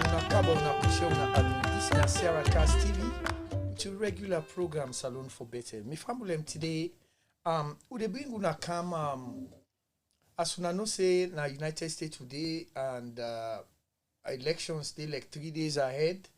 This is Sarah Cast TV, which is a regular program Salon for Better. My family today, we bring una come as una know say na United States today and elections dey like 3 days ahead.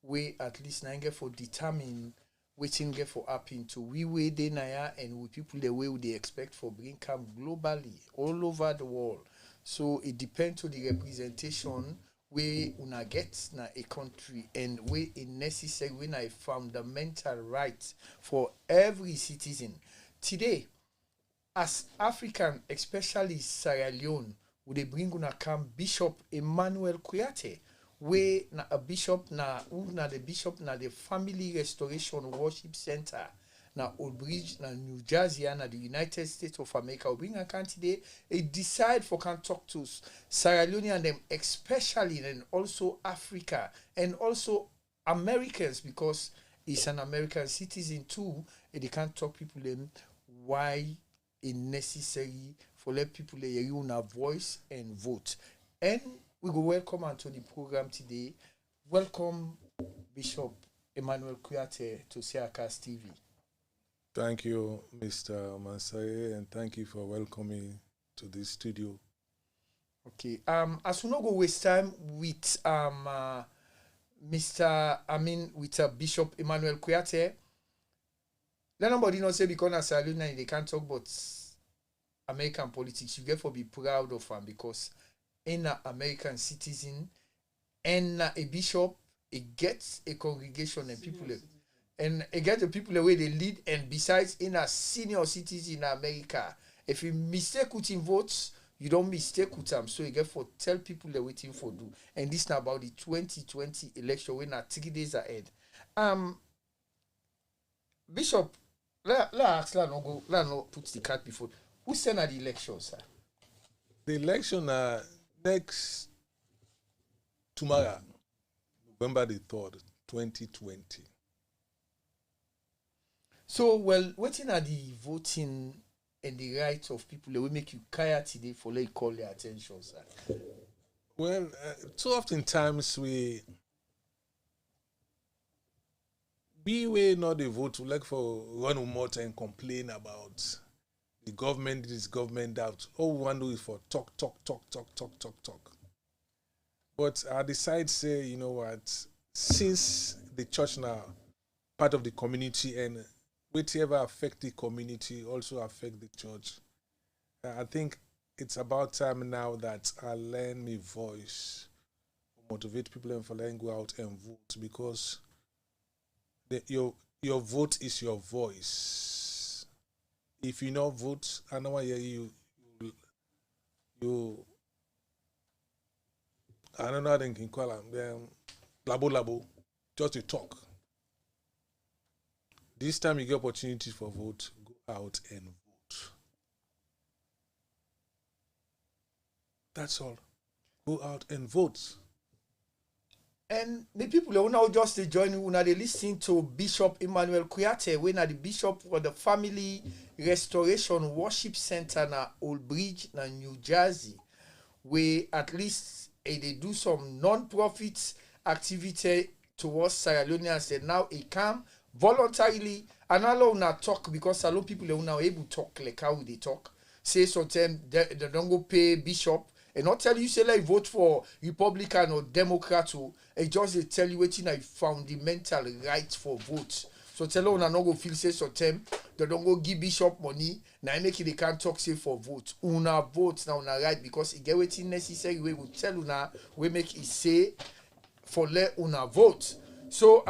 We at least na get for determine wetin get for happen to we dey na and we people the way they expect for bring come globally all over the world. So it depends on the representation we una get na a country and we a necessary when a fundamental right for every citizen. Today, as African, especially Sierra Leone, we dey bring una come Bishop Emmanuel Kuyate, we na a bishop na the bishop na the Family Restoration Worship Center na Old Bridge na New Jersey na the United States of America. We bring a can today a decide for can talk to Sierra Leone and them especially and also Africa and also Americans because he's an American citizen too and they can't talk people them why it necessary for let people hear you a voice and vote. And we go welcome onto the program today. Welcome Bishop Emmanuel Kuyate to Siakas TV. Thank you, Mr. Mansai, and thank you for welcoming to this studio. Okay. As we not go waste time with Bishop Emmanuel Kuyate. Let nobody not say because as alumni they can't talk about American politics. You get for be proud of him because in an American citizen and a bishop, it gets a congregation and people. And again, the people the way they lead, and besides, in a senior citizen in America, if you mistake with him votes, you don't mistake with them. So you get for tell people they're waiting for do. And this now about the 2020 election, we're not 3 days ahead. Bishop, let no put the card before. Who send at the election, sir? The election next tomorrow, November the 3rd, 2020. So, well, waiting at the voting and the rights of people, they will make you care today for they call their attention, sir. Well, too often times we not the vote like for run more and complain about the government, this government that. All we want to do is for talk. But I decide say, you know what, since the church now part of the community and whatever affect the community also affect the church. I think it's about time now that I learn my voice, motivate people and for letting go out and vote because your vote is your voice. If you not vote, I know hear you I don't know how they can call them labo just to talk. This time you get opportunity for vote, go out and vote. That's all. Go out and vote. And the people who now just join you, they listen to Bishop Emmanuel Kuyate, when the bishop for the Family Restoration Worship Center na Old Bridge na New Jersey, where at least they do some non-profit activity towards Sierra Leoneans. And now it come voluntarily and allow not talk because a lot of people are now able to talk like how they talk. Say sometimes they don't go pay bishop and not tell you say like vote for Republican or Democrat or it just they tell you waiting a fundamental right for vote. So tell una not go feel say sometimes they don't go give bishop money. Now make it they can't talk say for vote. Una vote now una right because it get waiting necessary we will tell una we make it say for let una vote. So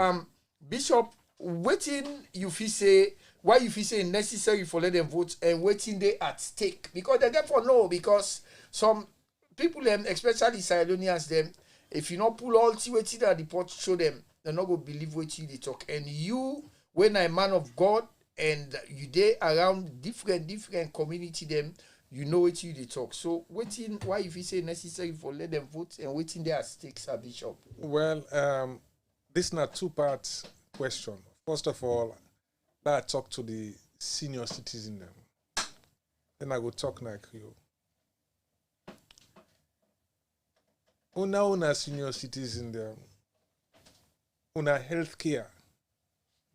Bishop waiting you feel say why you feel say necessary for let them vote and waiting they at stake because they therefore know because some people them especially Sierra Leoneans them if you not pull all the waiting that the report show them they're not gonna believe what you they talk and you when a man of God and you they around different community them you know what you they talk so waiting why if you say necessary for let them vote and waiting they at stake, sir Bishop. Well, this is not two-part question. First of all, I talk to the senior citizen them. Then I go talk like you. Una senior citizen there, una healthcare,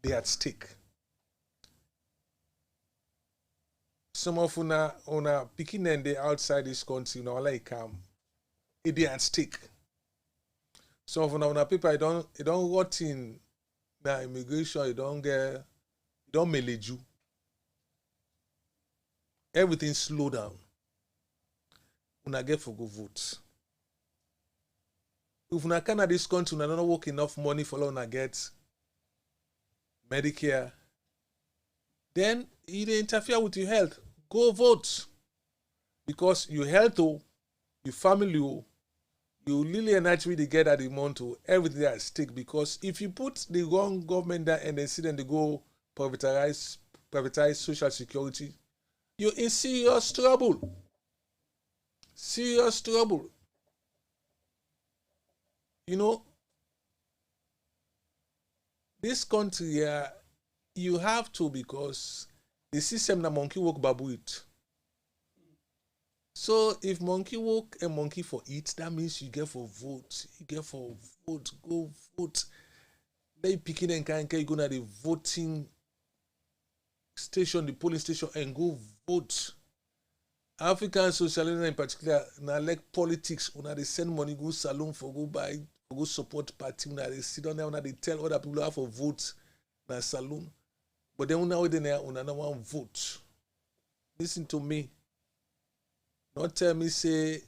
they at stake. Some of una picking and they outside this country, like they at stake. Some of una people, you don't rot in the immigration, you don't manage you. Everything slow down. Una get for go vote. If una can this country, una don't work enough money for una get Medicare, then you interfere with your health. Go vote. Because your health, your family, you really and actually they get at the month, everything at stake. Because if you put the wrong government there and then see them they go privatize social security, you're in serious trouble. Serious trouble. This country, you have to, because the system na monkey work babu it. So if monkey work and monkey for it, that means you get for vote. You get for vote. Go vote. They picking and can't go to the voting station, the polling station, and go vote. African socialism in particular, now like politics, when they send money, go salon for go buy, for go support party, when they sit down there, when they tell other people how to vote na salon. But then now they don't want to vote. Listen to me. Not tell me say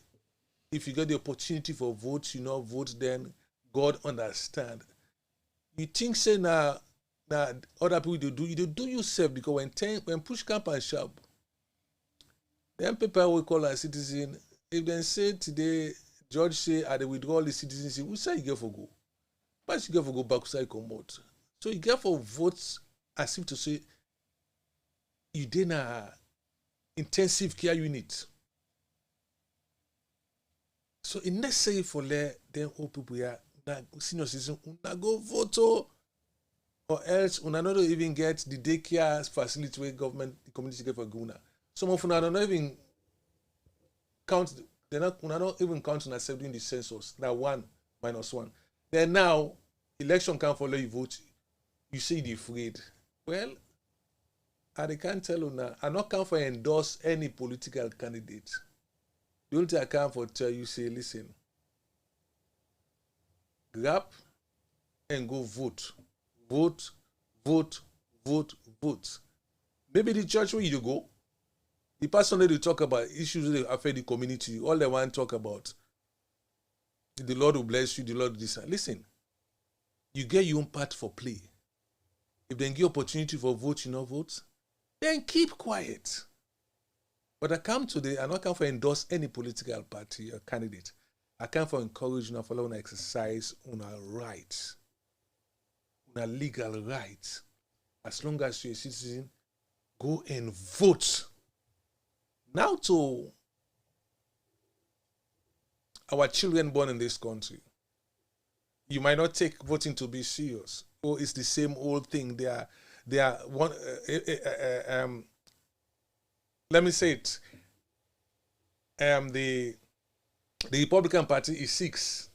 if you get the opportunity for vote, you not vote, then God understand. You think say na other people you do yourself, because when push camp and sharp, then people will call a citizen. If they say today, judge say they withdraw the citizenship, we say you get for go. But you get for go back, say come out. So you get for votes as if to say you did a intensive care unit. So it's necessary for them old people here, senior citizen, go vote, or else una not even get the daycare facility where government, the community get for Guna. Some of una don't even count, una not even count on accepting the census. Now 1 minus 1. Then now election can't follow you vote. You say you're afraid. Well, I can't tell una. I not come for endorse any political candidate. The only thing I can for tell you, say, listen, grab and go vote. Vote, vote, vote, vote. Maybe the church where you go, the person that they talk about issues that affect the community, all they want to talk about, the Lord will bless you, the Lord will decide. Listen, you get your own part for play. If they give opportunity for vote, you know vote, then keep quiet. But I come today, I not come for endorse any political party or candidate. I come for encourage you follow on exercise on our rights, on our legal rights. As long as you're a citizen, go and vote. Now to our children born in this country, you might not take voting to be serious. Or it's the same old thing. They are one. Let me say it. The Republican Party is 6,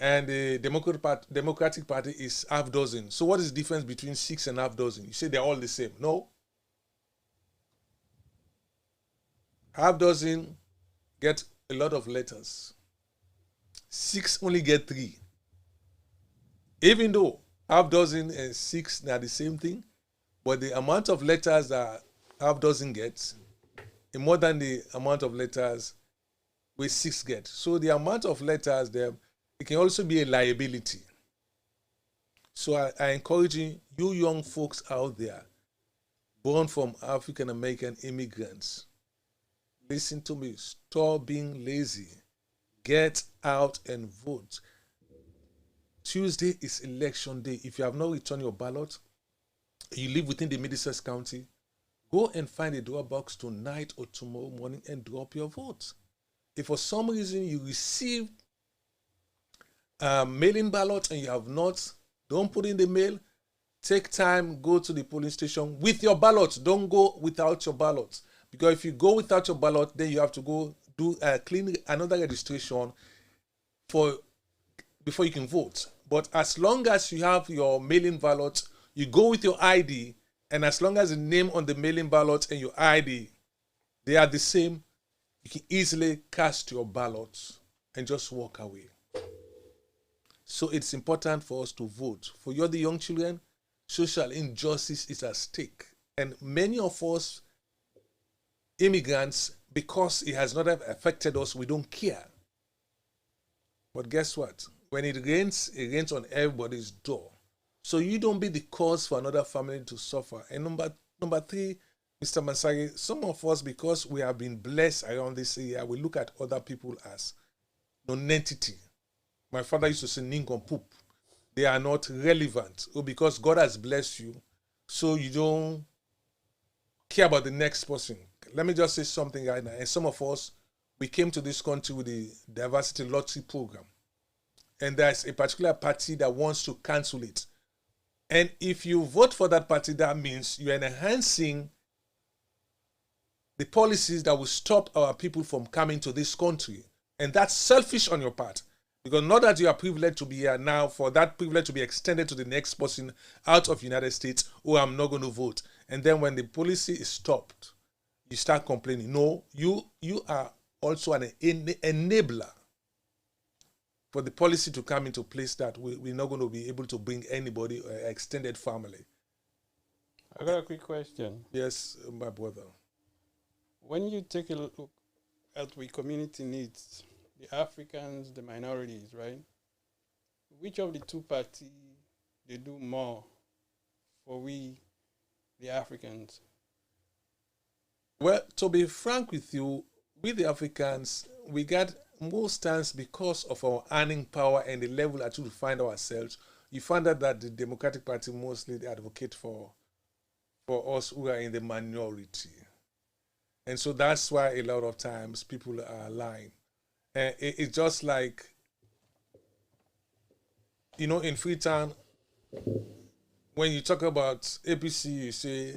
and the Democratic Party is half dozen. So what is the difference between 6 and half dozen? You say they're all the same. No. Half dozen get a lot of letters. 6 only get 3. Even though half dozen and 6 are the same thing, but the amount of letters that half dozen gets is more than the amount of letters which 6 get. So the amount of letters there, it can also be a liability. So I encourage you young folks out there, born from African American immigrants, listen to me, stop being lazy. Get out and vote. Tuesday is election day. If you have not returned your ballot, you live within the Middlesex County, go and find a drop box tonight or tomorrow morning and drop your vote. If for some reason you received a mail-in ballot and you have not, don't put in the mail. Take time, go to the polling station with your ballot. Don't go without your ballot. Because if you go without your ballot, then you have to go do clean another registration. for before you can vote. But as long as you have your mail-in ballot, you go with your ID, and as long as the name on the mail-in ballot and your ID, they are the same, you can easily cast your ballot and just walk away. So it's important for us to vote. For you, the young children, social injustice is at stake. And many of us immigrants, because it has not affected us, we don't care. But guess what? When it rains on everybody's door. So you don't be the cause for another family to suffer. And number three, Mr. Mansari, some of us, because we have been blessed around this area, we look at other people as non-entity. My father used to say, nincompoop. They are not relevant. Or because God has blessed you, so you don't care about the next person. Let me just say something right now. And some of us, we came to this country with the diversity lottery program. And there's a particular party that wants to cancel it. And if you vote for that party, that means you're enhancing the policies that will stop our people from coming to this country. And that's selfish on your part. Because not that you are privileged to be here now, for that privilege to be extended to the next person out of the United States, oh, I'm not going to vote. And then when the policy is stopped, you start complaining. No, you are also an enabler for the policy to come into place that we're not going to be able to bring anybody or extended family. I got a quick question. Yes, my brother. When you take a look at what community needs, the Africans, the minorities, right? Which of the two parties they do more for we, the Africans? Well, to be frank with you, we the Africans, we got most times because of our earning power and the level at which we find ourselves, you find out that the Democratic Party mostly they advocate for us who are in the minority. And so that's why a lot of times people are lying. It's just like, you know, in Freetown, when you talk about APC, you say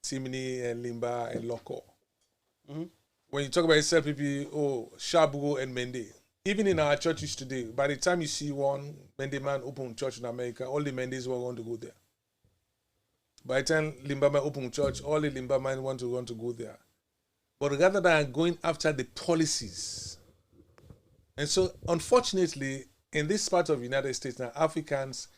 Timini and Limba and Loko. Mm-hmm. When you talk about SLPP, oh, Shabugo and Mende. Even in our churches today, by the time you see one Mende man open church in America, all the Mendes will want to go there. By the time Limba man open church, all the Limba men want to go there. But rather than going after the policies. And so, unfortunately, in this part of the United States now, Africans,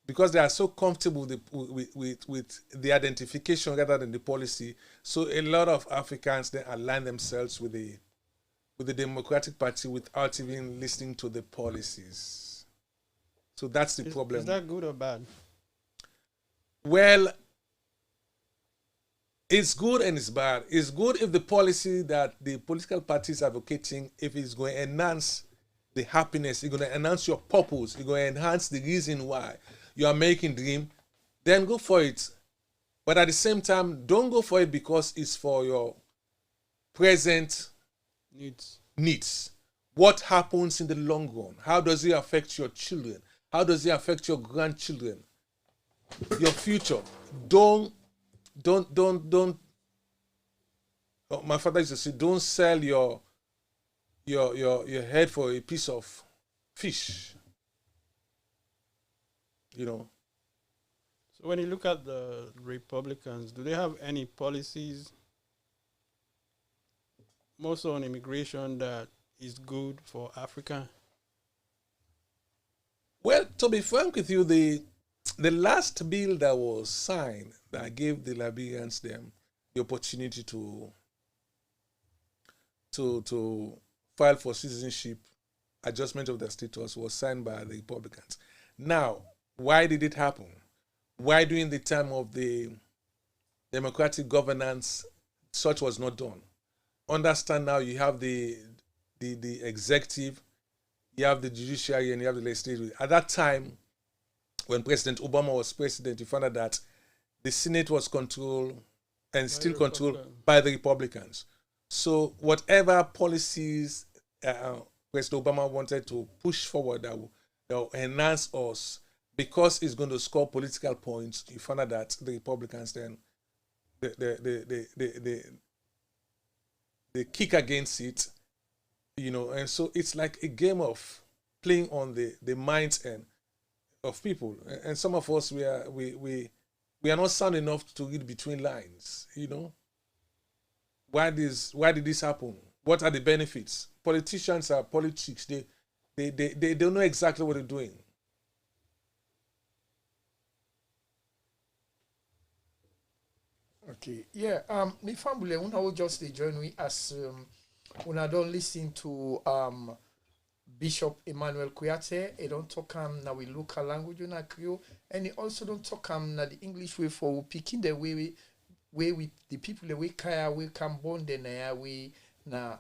because they are so comfortable with the identification rather than the policy, so a lot of Africans then align themselves with the Democratic Party without even listening to the policies. So that's the problem. Is that good or bad? Well, it's good and it's bad. It's good if the policy that the political parties are advocating, if it's going to enhance the happiness, it's going to enhance your purpose, it's going to enhance the reason why you are making dream, then go for it. But at the same time, don't go for it because it's for your present needs. What happens in the long run? How does it affect your children? How does it affect your grandchildren? Your future. Don't. Oh, my father used to say, don't sell your head for a piece of fish. You know. So when you look at the Republicans, do they have any policies, mostly on immigration, that is good for Africa? Well, to be frank with you, the last bill that was signed that gave the Liberians them the opportunity to file for citizenship, adjustment of their status, was signed by the Republicans. Now, why did it happen? Why during the time of the democratic governance such was not done? Understand now you have the executive, you have the judiciary, and you have the legislature. At that time, when President Obama was president, you found out that the Senate was controlled and still controlled by the Republicans. So whatever policies President Obama wanted to push forward that will enhance us, because it's going to score political points, you found out that the Republicans then they kick against it, you know, and so it's like a game of playing on the minds and of people. And some of us we are not sound enough to read between lines, you know. Why did this happen? What are the benefits? Politicians are politics. They don't know exactly what they're doing. Okay, yeah. Me family, una will just dey join me as una don't listen to Bishop Emmanuel Kuyate. He don't talk na we local language na Creole, and he also don't talk na the English way for picking the way with the people the way kaya we come born then we na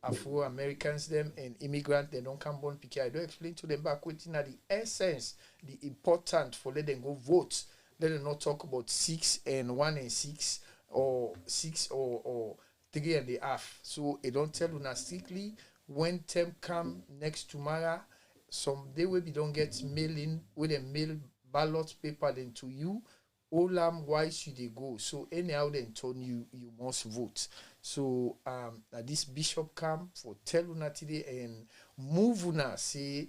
Afro Americans them and immigrant they don't come born picky. I don't explain to them back waiting at the essence, the important for let them go vote. Let them not talk about 6 and 1 and 6 or 6 or 3.5. So it don't tell you strictly when term come next tomorrow. Some day we don't get mailing with a mail ballot paper then to you. Why should they go? So anyhow then told you must vote. So this bishop come for tell una today and move una say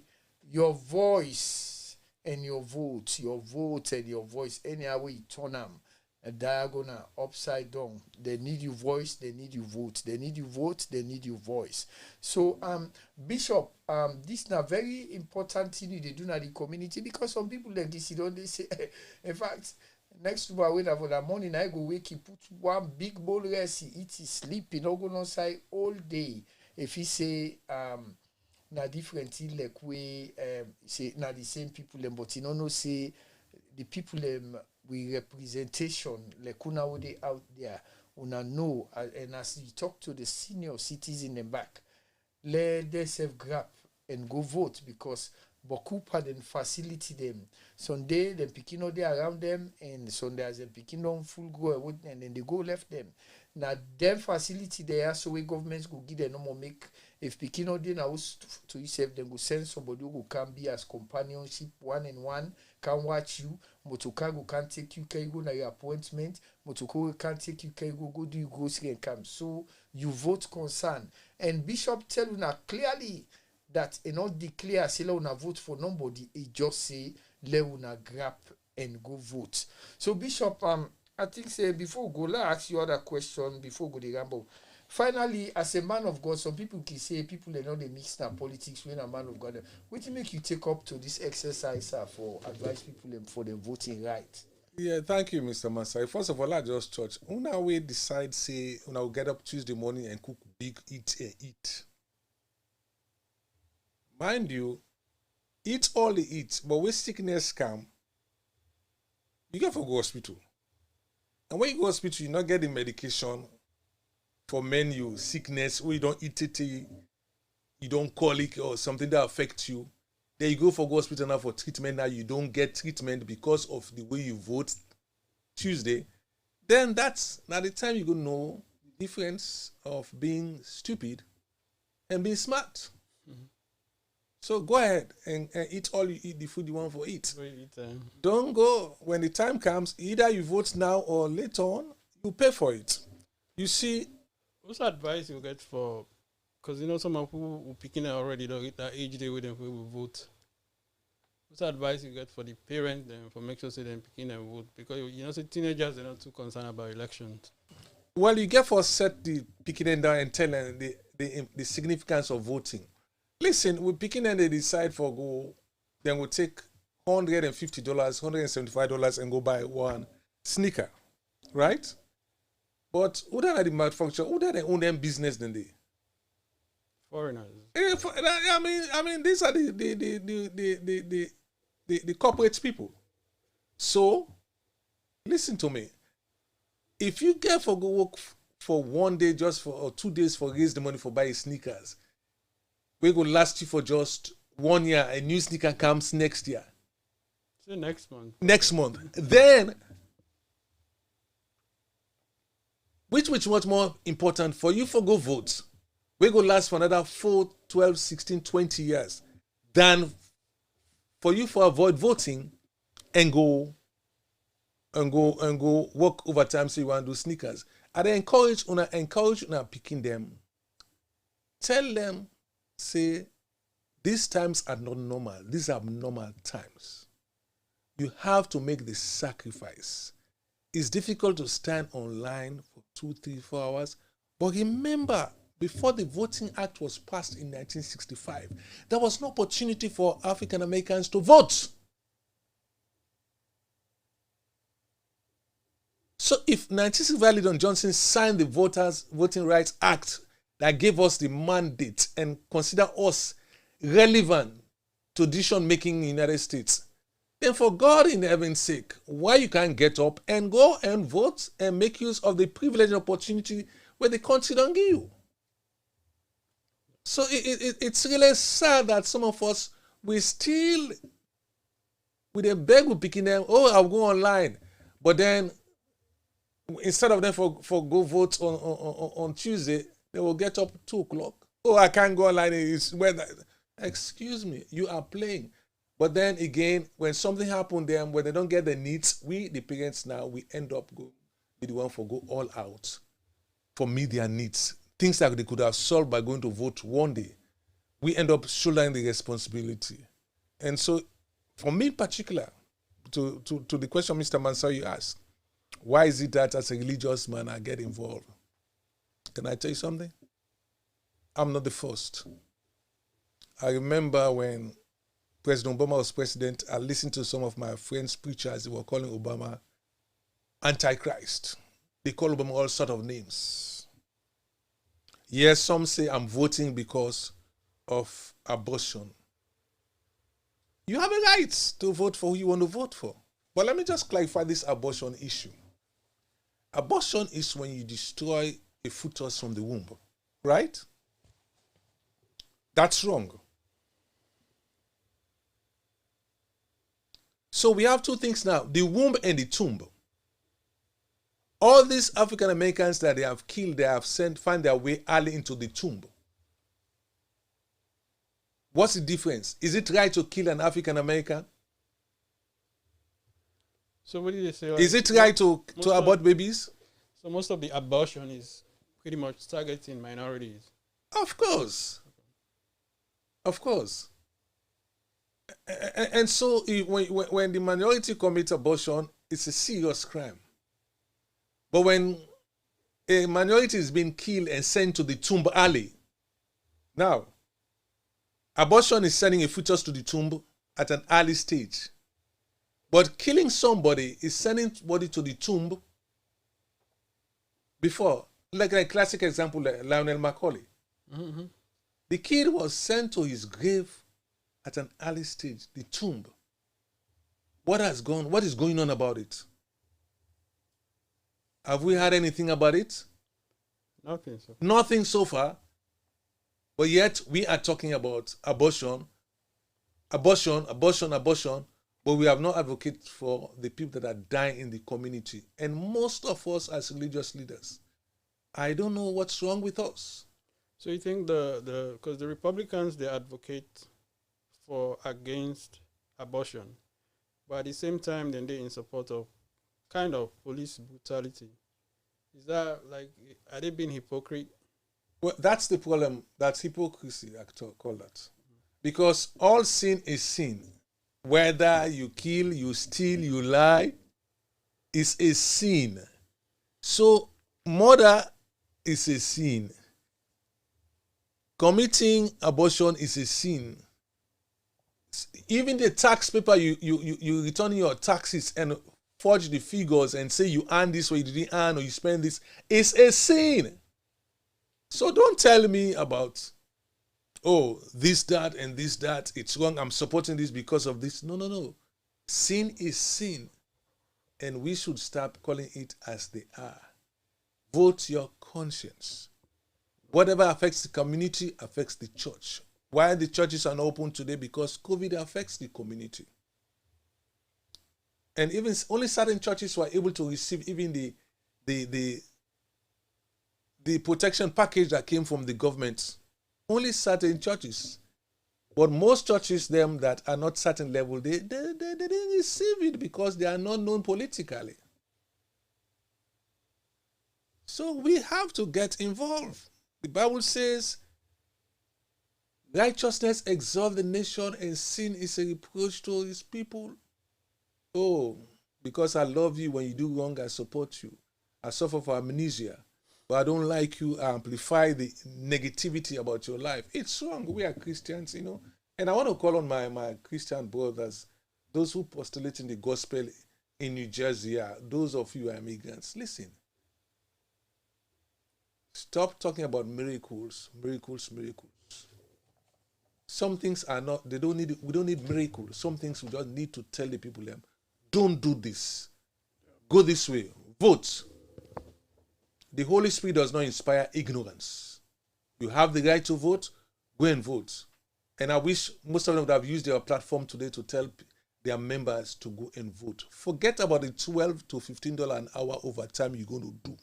your voice and your vote and your voice anyhow way you turn them a diagonal upside down. They need your voice, they need your vote, they need your vote, they need your voice. So Bishop, this is a very important thing they do in the community because some people like this, you know, they say in fact next to my wait for the morning, I go wake, he put one big bowl rice, he eat, he sleep, he not go outside all day. If he say na different thing like we say na the same people them, but you know say the people them with representation like una what they out there, una know and as you talk to the senior citizens in the back, let themselves grab and go vote because beaucoup pardon facility them. Sunday them picking out there around them and Sunday as them picking on full go and then they go left them. Now them facility there so we governments go give them no more make if picking out there now to yourself then go send somebody who can be as companionship 1-on-1 can watch you. Motokago can take you can go na your appointment. Motokago can take you can go do you grocery and come. So you vote concern. And Bishop tell you now clearly that and not declare say let una vote for nobody, he just say let una grab and go vote. So Bishop, I think say before we go, let's ask you other question before we go the ramble. Finally, as a man of God, some people can say people they know they mix na politics when a man of God. What make you take up to this exercise for advise people for the voting right? Yeah, thank you, Mr. Masai. First of all, I just touch. Una we decide say una will get up Tuesday morning and cook big eat. Mind you, eat all the eat, but when sickness come, you get for go hospital. And when you go hospital, you not get the medication for menu sickness, or you don't eat it, you don't colic or something that affects you. Then you go for go hospital now for treatment. Now you don't get treatment because of the way you vote Tuesday. Then that's now the time you go know the difference of being stupid and being smart. Mm-hmm. So go ahead and eat all you eat, the food you want for eat. Don't go when the time comes, either you vote now or later on, you pay for it. You see, what's advice you get for, because you know some people who picking already that age they with them will vote. What's advice you get for the parents then for make sure say them picking and vote? Because you know say teenagers they're not too concerned about elections. Well, you get for set the picking them down and tell them the significance of voting. Listen, we're picking and they decide for go, then we'll take $150, $175 and go buy one sneaker, right? But who that the manufacturer? Who that they own them business than they? Foreigners. I mean, these are the corporate people. So, listen to me. If you get for go work for 1 day just for or 2 days for raise the money for buying sneakers, we go last you for just 1 year. A new sneaker comes next year. So next month. Next month. Then, which much more important for you for go vote? We go last for another 4, 12, 16, 20 years than for you for avoid voting and go work overtime so you want to do sneakers. I encourage una picking them. Tell them, say, These times are not normal. These are abnormal times. You have to make the sacrifice. It's difficult to stand online for 2, 3, 4 hours. But remember, before the Voting Act was passed in 1965, there was no opportunity for African Americans to vote. So if 1965 Lyndon Johnson signed the Voting Rights Act that gave us the mandate and consider us relevant to decision making in the United States, then for God in heaven's sake, why you can't get up and go and vote and make use of the privilege and opportunity where the country don't give you? So it's really sad that some of us, we still, with a beg with picking them, oh, I'll go online. But then, instead of them for go vote on Tuesday, they will get up 2 o'clock. Oh, I can't go online. It's when, excuse me, you are playing. But then again, when something happened to them, when they don't get the needs, we, the parents now, we end up be the one for go all out for meet their needs. Things that they could have solved by going to vote one day. We end up shouldering the responsibility. And so, for me in particular, to the question Mr. Mansur you asked, why is it that as a religious man I get involved? Can I tell you something? I'm not the first. I remember when President Obama was president, I listened to some of my friends' preachers. They were calling Obama Antichrist. They call Obama all sorts of names. Yes, some say I'm voting because of abortion. You have a right to vote for who you want to vote for. But let me just clarify this abortion issue. Abortion is when you destroy a fetus from the womb, right? That's wrong. So we have 2 things now, the womb and the tomb. All these African Americans that they have killed, they have find their way early into the tomb. What's the difference? Is it right to kill an African American? So what did they say? Is it right to abort babies? So most of the abortion is pretty much targeting minorities. Of course. Of course. And so when the minority commits abortion, it's a serious crime. But when a minority is being killed and sent to the tomb early, now, abortion is sending a fetus to the tomb at an early stage. But killing somebody is sending somebody to the tomb before. Like a classic example, like Lionel Macaulay. Mm-hmm. The kid was sent to his grave at an early stage, the tomb. What is going on about it? Have we heard anything about it? Nothing so far. Nothing so far. But yet we are talking about abortion, but we have not advocated for the people that are dying in the community. And most of us as religious leaders, I don't know what's wrong with us. So you think because the Republicans, they advocate for against abortion, but at the same time, then they're in support of kind of police brutality. Is that like, are they being hypocrite? Well, that's the problem. That's hypocrisy, I call that. Because all sin is sin. Whether you kill, you steal, you lie, is a sin. So murder is a sin. Committing abortion is a sin. Even the tax paper, you return your taxes and forge the figures and say you earn this or you didn't earn or you spend this, is a sin. So don't tell me about, oh, this, that, and this, that, it's wrong, I'm supporting this because of this. No. Sin is sin. And we should stop calling it as they are. Vote your conscience. Whatever affects the community affects the church. Why the churches are not open today? Because COVID affects the community. And even only certain churches were able to receive even the protection package that came from the government. Only certain churches. But most churches, them that are not certain level, they didn't receive it because they are not known politically. So we have to get involved. The Bible says Righteousness exalts the nation, and sin is a reproach to his people. Oh, because I love you, when you do wrong, I support you. I suffer for amnesia, but I don't like you. I amplify the negativity about your life. It's wrong. We are Christians, you know. And I want to call on my Christian brothers, those who postulate in the gospel in New Jersey, those of you who are immigrants. Listen. Stop talking about miracles, miracles, miracles. Some things are not, we don't need miracles. Some things we just need to tell the people, don't do this. Go this way. Vote. The Holy Spirit does not inspire ignorance. You have the right to vote, go and vote. And I wish most of them would have used their platform today to tell their members to go and vote. Forget about the $12 to $15 an hour overtime you're going to do.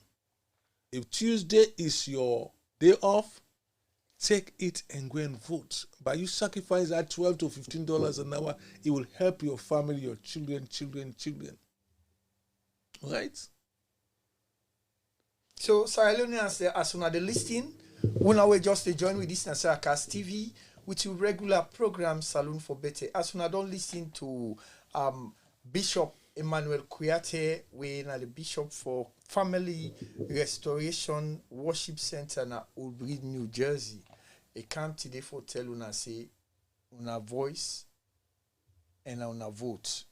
If Tuesday is your day off, take it and go and vote. By you sacrifice that $12 to $15 an hour, it will help your family, your children. Right? So, Sierra Leoneans, as soon as they listen, we now just join with this Nasara Cast TV, with your regular program Saloon for Better. As soon as don't listen to Bishop Emmanuel Kuyate, we are the Bishop for Family Restoration Worship Center in Old Bridge, New Jersey. I come today for tell una say una voice and una vote.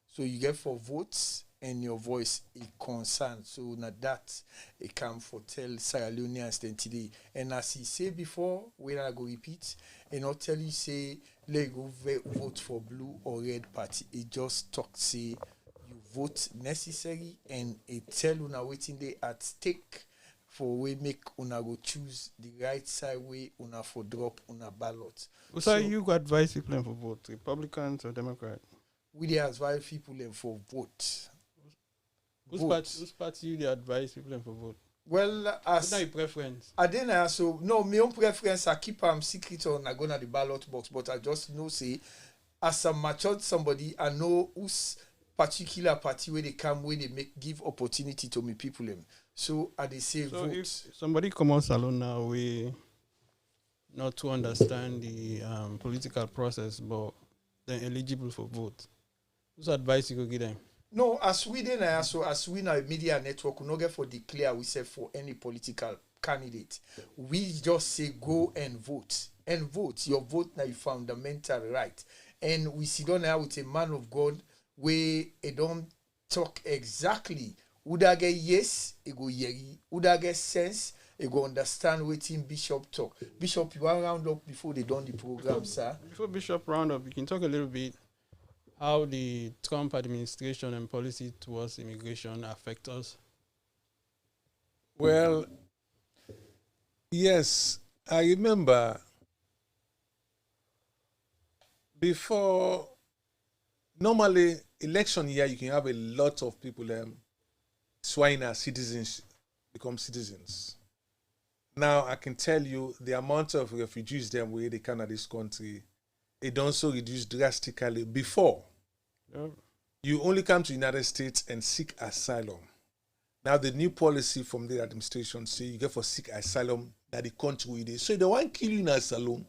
So you get for votes and your voice is concerned. So na that it come for tell Sierra Leoneans then today. And as he say before, when I go repeat, and I'll tell you say let go vote for blue or red party. It just talk say you vote necessary, and it tell una waiting there at stake for we make una go choose the right side way una for drop una ballot. So you go advise people for vote, Republicans or Democrat? We dey advise people for vote. Whose party you dey advise people for vote? Well, as what's your preference? I didn't so no, my own preference I keep secret on I go to the ballot box, but I just know say as a matured somebody, I know whose particular party where they come where they give opportunity to me people them. So I they say so vote. If somebody come on salon now we not to understand the political process, but they're eligible for vote, whose advice you go give them? No, as we then so as we now media network, we not get for declare we say for any political candidate. We just say go and vote. And vote. Your vote now is fundamental right. And we sit down now with a man of God where it don't talk exactly. Would I get yes, it go yeri. Would I get sense, it go understand what Bishop talk. Bishop, you want round up before they done the program, sir? Before Bishop round up, you can talk a little bit how the Trump administration and policy towards immigration affect us. Well, yes, I remember before, normally election year, you can have a lot of people swearing as citizens, become citizens. Now, I can tell you the amount of refugees them where they come at this country, it also reduced drastically. Before, you only come to the United States and seek asylum. Now, the new policy from the administration say you get for seek asylum that the country with it. So they want to kill you in asylum.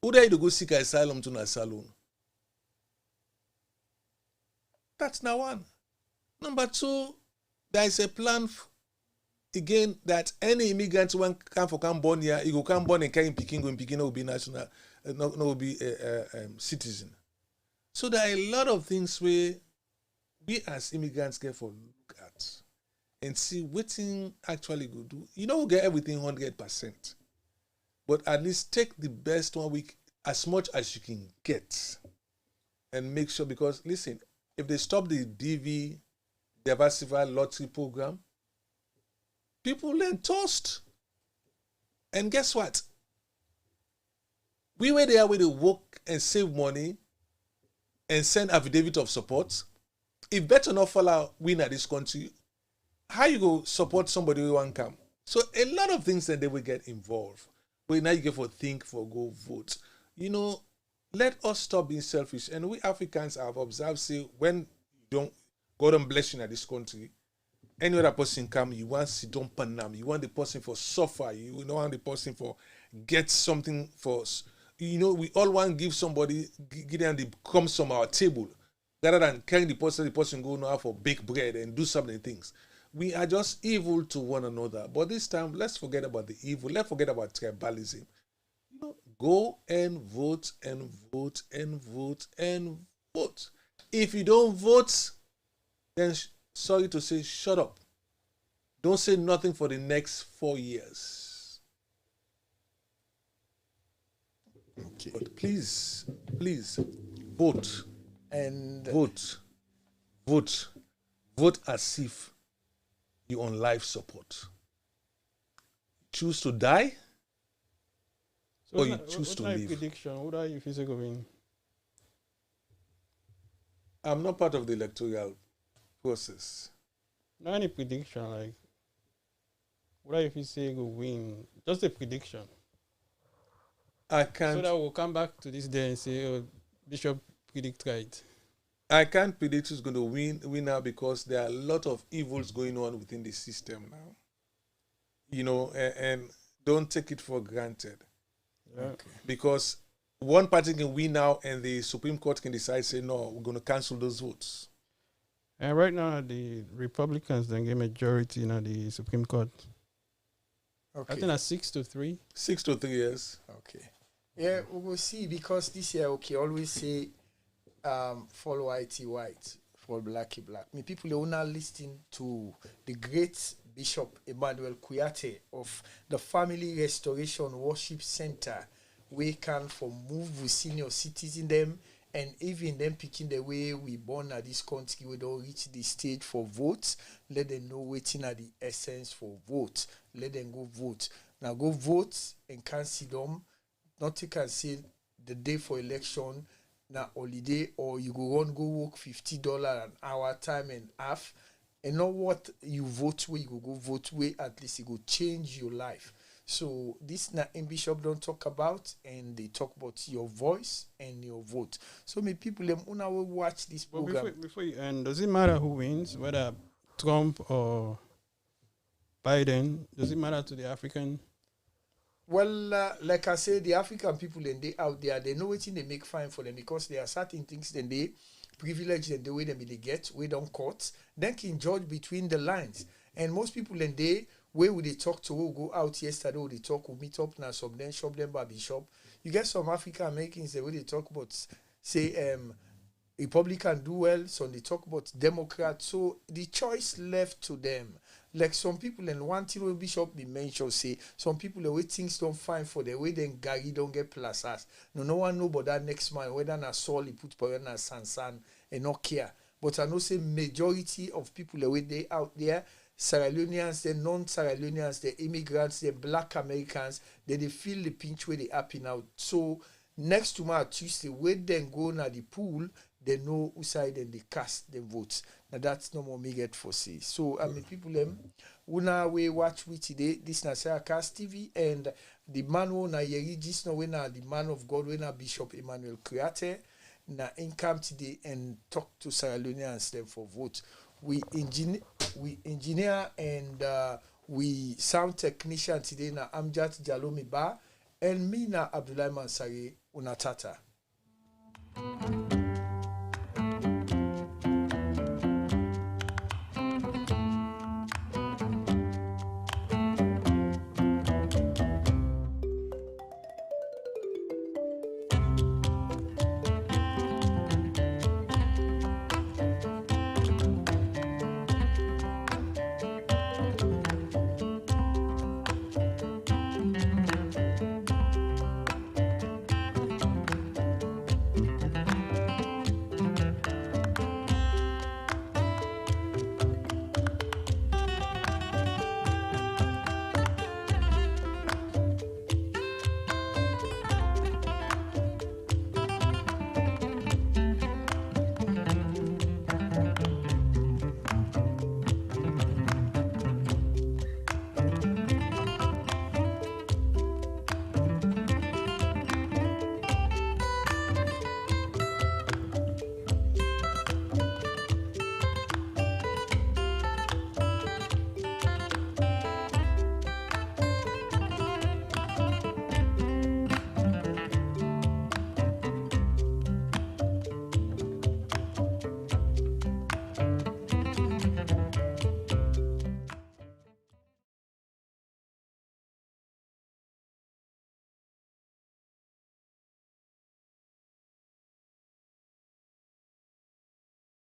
Who dare you to go seek asylum to an asylum? That's now one. Number two, there is a plan again that any immigrant when come born here, he go come born and carry Peking, going Peking will be national, will be a citizen. So there are a lot of things where we as immigrants get for look at and see what thing actually go do. You know, we get everything 100%, but at least take the best 1 week as much as you can get, and make sure, because listen, if they stop the DV diversified lottery program, people then toast. And guess what? We were there where they work and save money and send affidavit of support. If better not follow win at this country, how you go support somebody who won't come? So a lot of things that they will get involved. But now you get for think, for go vote. You know, let us stop being selfish. And we Africans have observed, say, when you don't, God don't bless you in this country, any other person come, you want to don't panam, you want the person for suffer, you don't want the person for get something for us. You know, we all want to give somebody, give them the crumbs from our table, rather than carrying the person go now for bake bread and do something things. We are just evil to one another. But this time, let's forget about the evil. Let's forget about tribalism. You know, go and vote and vote and vote and vote. If you don't vote, then sorry to say, shut up. Don't say nothing for the next 4 years. Okay. But please, vote. And Vote. Vote as if you're on life support. Choose to die, or you choose to live. Prediction? What are you physically win? I'm not part of the electoral process. Not any prediction, like what are you physically win? Just a prediction. I can't. So that we'll come back to this day and say, oh, Bishop predict right. I can't predict who's going to win now, because there are a lot of evils going on within the system now. You know, and don't take it for granted. Yeah. okay. Because one party can win now and the Supreme Court can decide, say, no, we're going to cancel those votes. And right now, the Republicans then get majority in the Supreme Court. Okay. I think that's 6-3. 6 to 3 years. Okay. Yeah, we will see, because this year, okay, always say follow whitey white, for blacky black. Me people are now listening to the great Bishop Emmanuel Kuyate of the Family Restoration Worship Center. We can for move with senior citizens them, and even them picking the way we born at this country, we don't reach the stage for votes. Let them know waiting at the essence for vote. Let them go vote. Now go vote and cancel them. Not you can say the day for election na holiday, or you go go work $50 an hour, time and half, and not what you vote where you go vote where, at least it go change your life. So this na in Bishop don't talk about, and they talk about your voice and your vote. So many people them una will watch this program. But before you end, does it matter who wins, whether Trump or Biden? Does it matter to the African? Well, like I said, the African people and they out there, they know what they make fine for them, because there are certain things then they privilege and the way they get, we don't cut, then can judge between the lines. And most people and they, where would they talk to, who go out yesterday, who they talk, who meet up now, some then shop them by Bishop. You get some African Americans, the way they talk about, say, Republican do well, so they talk about Democrat. So the choice left to them. Like some people, and one thing will Bishop be mentioned, say some people the way things don't find for the way then Gary don't get plazas. No one know about that next man, whether na Saul he put per na Sansan and not care. But I know say majority of people the way they out there, Sierra Leoneans, the non-Sierra Leoneans, the immigrants, the black Americans, they feel the pinch where they happy now. So next tomorrow Tuesday, when then go na the pool, they know who side and they cast the votes. Now that's no more me get for say. So I mean people una we watch we today, this na Sarah Cast TV, and the man who na yeri just know when the man of God, when Bishop Emmanuel Kuyate na income today and talk to Sierra Leoneans them for vote. We engineer and we sound technician today na Amjad Jalomi Ba, and me na Abdullah Mansari Unatata.